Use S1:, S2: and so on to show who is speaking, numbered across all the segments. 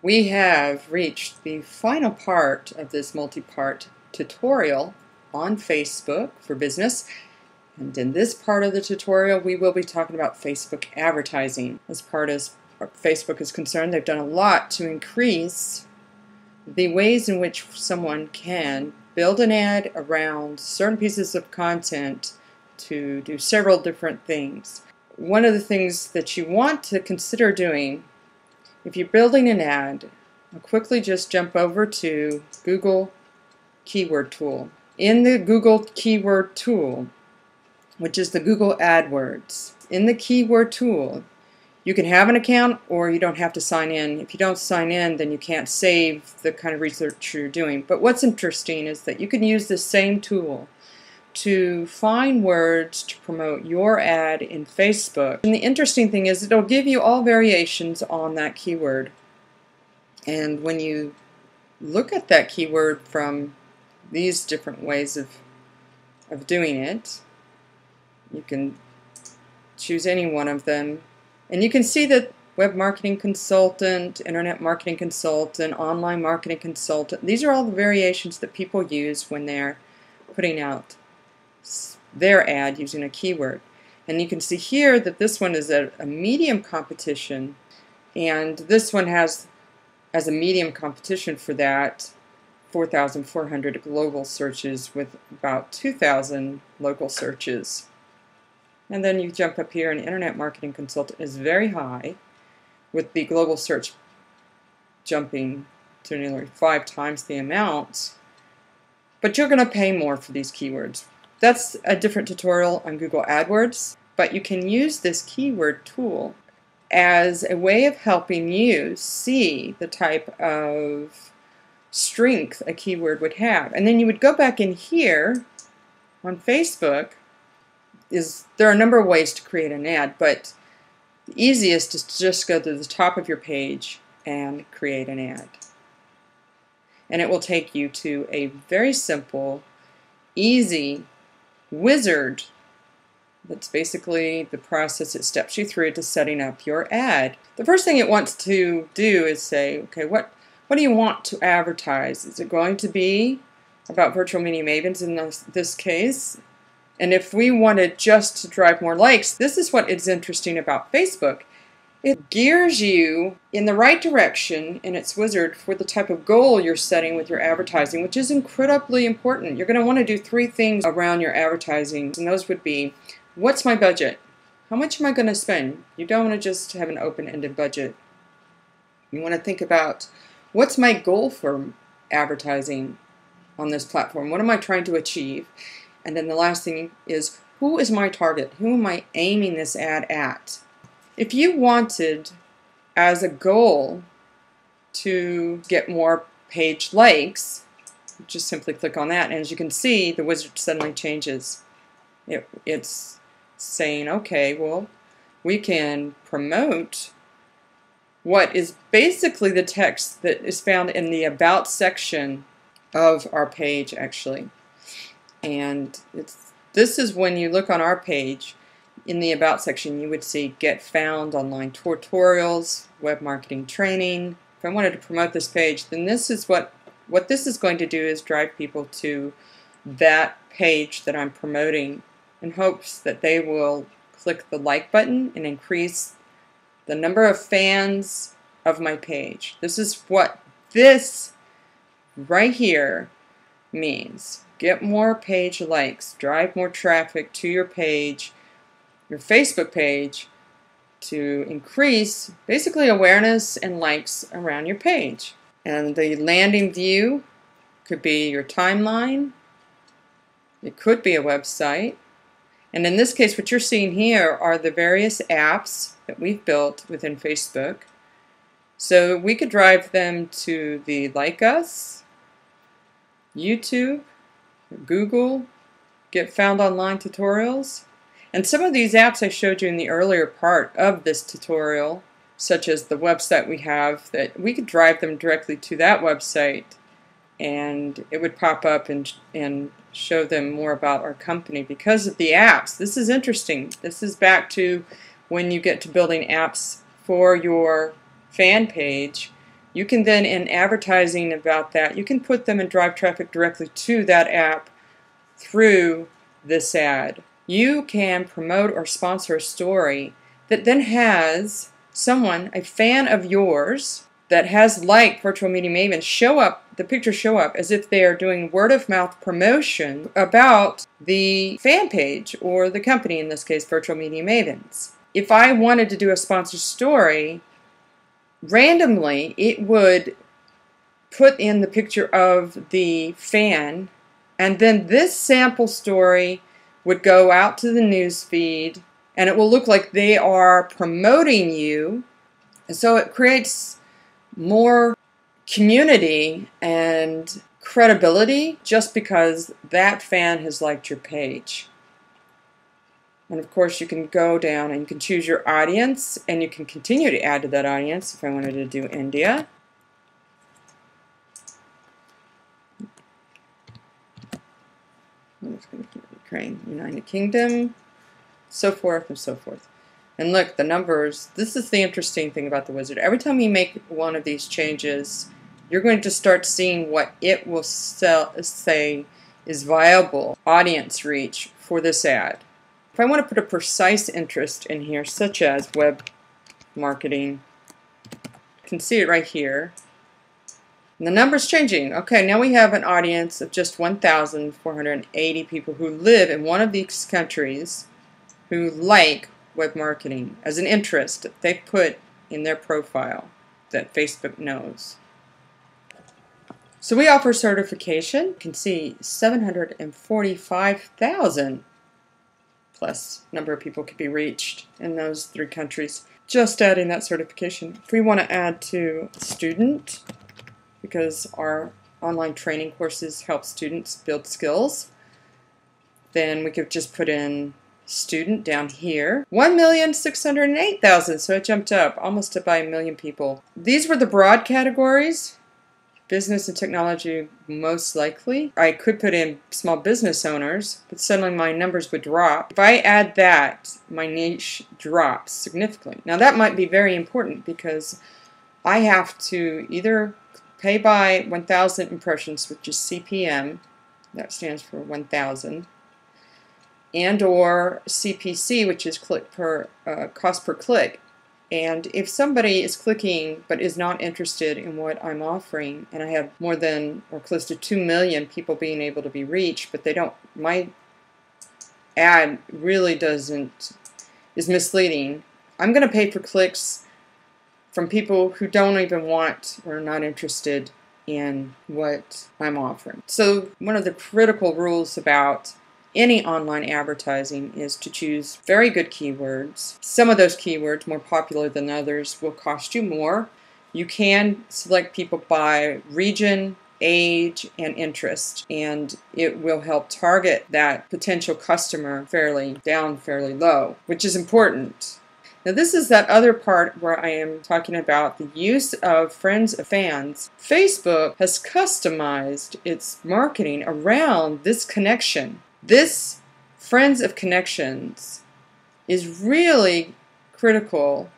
S1: We have reached the final part of this multi-part tutorial on Facebook for business. And in this part of the tutorial, we will be talking about Facebook advertising. As far as Facebook is concerned, they've done a lot to increase the ways in which someone can build an ad around certain pieces of content to do several different things. One of the things that you want to consider doing if you're building an ad, I'll quickly just jump over to Google Keyword Tool. In the Google Keyword Tool, which is the Google AdWords, in the Keyword Tool, you can have an account or you don't have to sign in. If you don't sign in, then you can't save the kind of research you're doing. But what's interesting is that you can use this same tool to find words to promote your ad in Facebook. And the interesting thing is it'll give you all variations on that keyword. And when you look at that keyword from these different ways of doing it, you can choose any one of them. And you can see that web marketing consultant, internet marketing consultant, online marketing consultant, these are all the variations that people use when they're putting out their ad using a keyword. And you can see here that this one is a medium competition, and this one has, as a medium competition for that, 4,400 global searches with about 2,000 local searches. And then you jump up here, and internet marketing consultant is very high, with the global search jumping to nearly 5 times the amount. But you're going to pay more for these keywords. That's a different tutorial on Google AdWords, but you can use this keyword tool as a way of helping you see the type of strength a keyword would have. And then you would go back in here on Facebook. There are a number of ways to create an ad, but the easiest is to just go to the top of your page and create an ad. And it will take you to a very simple, easy wizard. That's basically the process it steps you through to setting up your ad. The first thing it wants to do is say, okay, what do you want to advertise? Is it going to be about virtual media mavens in this case? And if we wanted just to drive more likes, this is what is interesting about Facebook. It gears you in the right direction in its wizard for the type of goal you're setting with your advertising, which is incredibly important. You're going to want to do 3 things around your advertising, and those would be, what's my budget? How much am I going to spend? You don't want to just have an open-ended budget. You want to think about, what's my goal for advertising on this platform? What am I trying to achieve? And then the last thing is, who is my target? Who am I aiming this ad at? If you wanted as a goal to get more page likes, just simply click on that, and as you can see, the wizard suddenly changes. It's saying, okay, well, we can promote what is basically the text that is found in the About section of our page, actually. And this is when you look on our page, in the About section, you would see Get Found, Online Tutorials, Web Marketing Training. If I wanted to promote this page, then this is what this is going to do is drive people to that page that I'm promoting in hopes that they will click the like button and increase the number of fans of my page. This is what this right here means. Get more page likes, drive more traffic to your page, your Facebook page, to increase basically awareness and likes around your page. And the landing view could be your timeline, it could be a website, and in this case what you're seeing here are the various apps that we've built within Facebook. So we could drive them to the Like Us, YouTube, Google, Get Found Online Tutorials. And some of these apps I showed you in the earlier part of this tutorial, such as the website we have, that we could drive them directly to that website and it would pop up and show them more about our company because of the apps. This is interesting. This is back to when you get to building apps for your fan page. You can then, in advertising about that, you can put them and drive traffic directly to that app through this ad. You can promote or sponsor a story that then has someone, a fan of yours, that has liked Virtual Media Maven show up, the pictures show up as if they are doing word of mouth promotion about the fan page or the company, in this case Virtual Media Mavens. If I wanted to do a sponsored story, randomly it would put in the picture of the fan, and then this sample story would go out to the news feed, and it will look like they are promoting you. And so it creates more community and credibility just because that fan has liked your page. And of course you can go down and you can choose your audience, and you can continue to add to that audience. If I wanted to do India, Ukraine, United Kingdom, so forth and so forth. And look, the numbers, this is the interesting thing about the wizard. Every time you make one of these changes, you're going to start seeing what it will say is viable audience reach for this ad. If I want to put a precise interest in here, such as web marketing, you can see it right here. And the number's changing. Okay, now we have an audience of just 1,480 people who live in one of these countries who like web marketing as an interest that they put in their profile that Facebook knows. So we offer certification. You can see 745,000 plus number of people could be reached in those 3 countries. Just adding that certification. If we want to add to student, because our online training courses help students build skills, then we could just put in student down here. 1,608,000, so it jumped up almost by 1 million people. These were the broad categories. Business and technology most likely. I could put in small business owners, but suddenly my numbers would drop. If I add that, my niche drops significantly. Now that might be very important because I have to either pay by 1,000 impressions, which is CPM, that stands for 1,000, and or CPC, which is click per cost per click. And if somebody is clicking but is not interested in what I'm offering, and I have more than or close to 2 million people being able to be reached, but they don't, my ad really is misleading, I'm going to pay for clicks from people who don't even want or are not interested in what I'm offering. So one of the critical rules about any online advertising is to choose very good keywords. Some of those keywords, more popular than others, will cost you more. You can select people by region, age, and interest, and it will help target that potential customer fairly low, which is important. Now this is that other part where I am talking about the use of friends of fans. Facebook has customized its marketing around this connection. This friends of connections is really critical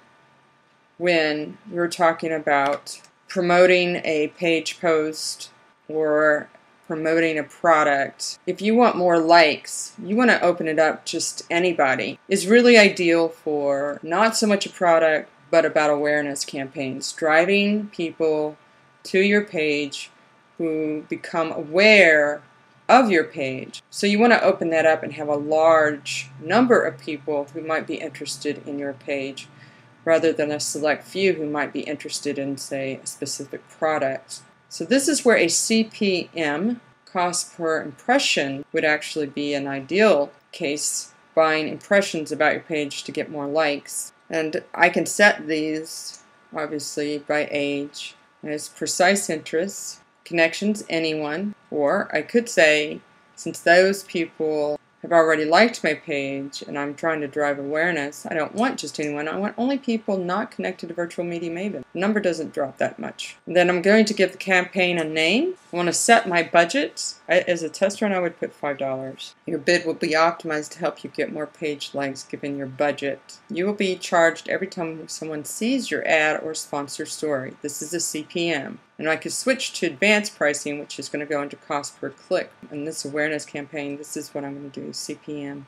S1: when we're talking about promoting a page post or promoting a product. If you want more likes, you want to open it up just anybody. It's really ideal for not so much a product but about awareness campaigns, driving people to your page who become aware of your page. So you want to open that up and have a large number of people who might be interested in your page rather than a select few who might be interested in, say, a specific product. So this is where a CPM, cost per impression, would actually be an ideal case, buying impressions about your page to get more likes. And I can set these, obviously, by age, as precise interests, connections, anyone, or I could say, since those people have already liked my page and I'm trying to drive awareness, I don't want just anyone, I want only people not connected to Virtual Media Maven. The number doesn't drop that much. And then I'm going to give the campaign a name. I want to set my budget. As a test run, I would put $5. Your bid will be optimized to help you get more page likes given your budget. You will be charged every time someone sees your ad or sponsor story. This is a CPM. And I could switch to advanced pricing, which is going to go into cost per click. And this awareness campaign, this is what I'm going to do, CPM.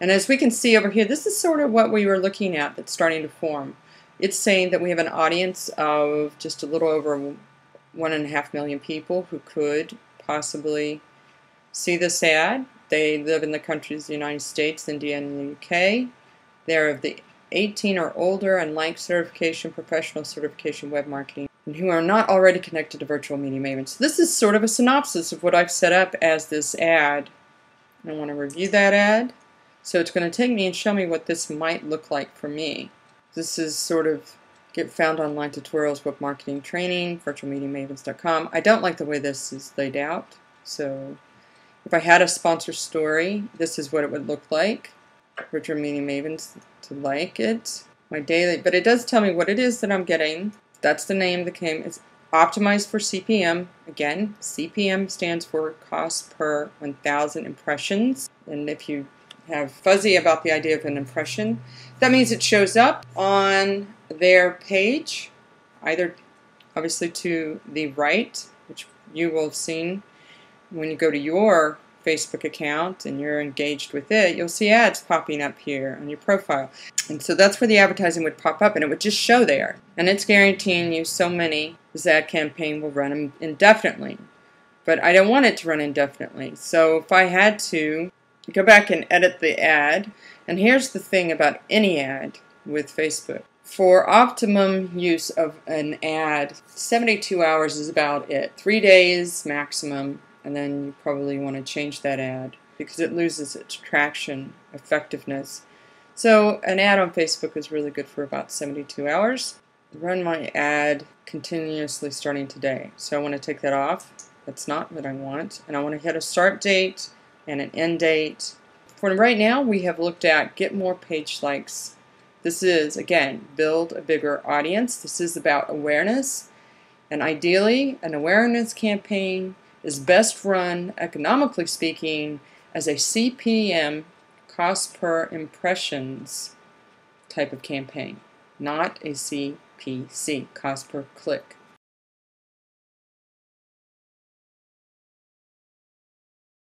S1: And as we can see over here, this is sort of what we were looking at that's starting to form. It's saying that we have an audience of just a little over 1.5 million people who could possibly see this ad. They live in the countries of the United States, India, and the UK. They're of the 18 or older and like certification, professional certification, web marketing, and who are not already connected to virtual media mavens. So this is sort of a synopsis of what I've set up as this ad. I want to review that ad. So it's going to take me and show me what this might look like for me. This is sort of get found online tutorials, web marketing training, virtualmediamavens.com. I don't like the way this is laid out. So if I had a sponsor story, this is what it would look like. Virtual Media Mavens to like it. My daily, but it does tell me what it is that I'm getting. That's the name that came. It's optimized for CPM. Again, CPM stands for cost per 1,000 impressions. And if you have fuzzy about the idea of an impression, that means it shows up on their page, either obviously to the right, which you will have seen when you go to your Facebook account and you're engaged with it, you'll see ads popping up here on your profile. And so that's where the advertising would pop up and it would just show there. And it's guaranteeing you so many. This ad campaign will run indefinitely. But I don't want it to run indefinitely. So if I had to go back and edit the ad, and here's the thing about any ad with Facebook. For optimum use of an ad, 72 hours is about it. 3 days maximum, and then you probably want to change that ad because it loses its traction, effectiveness. So an ad on Facebook is really good for about 72 hours. Run my ad continuously starting today. So I want to take that off. That's not what I want. And I want to hit a start date and an end date. For right now, we have looked at get more page likes. This is, again, build a bigger audience. This is about awareness. And ideally, an awareness campaign is best run, economically speaking, as a CPM, cost per impressions type of campaign, not a CPC, cost per click.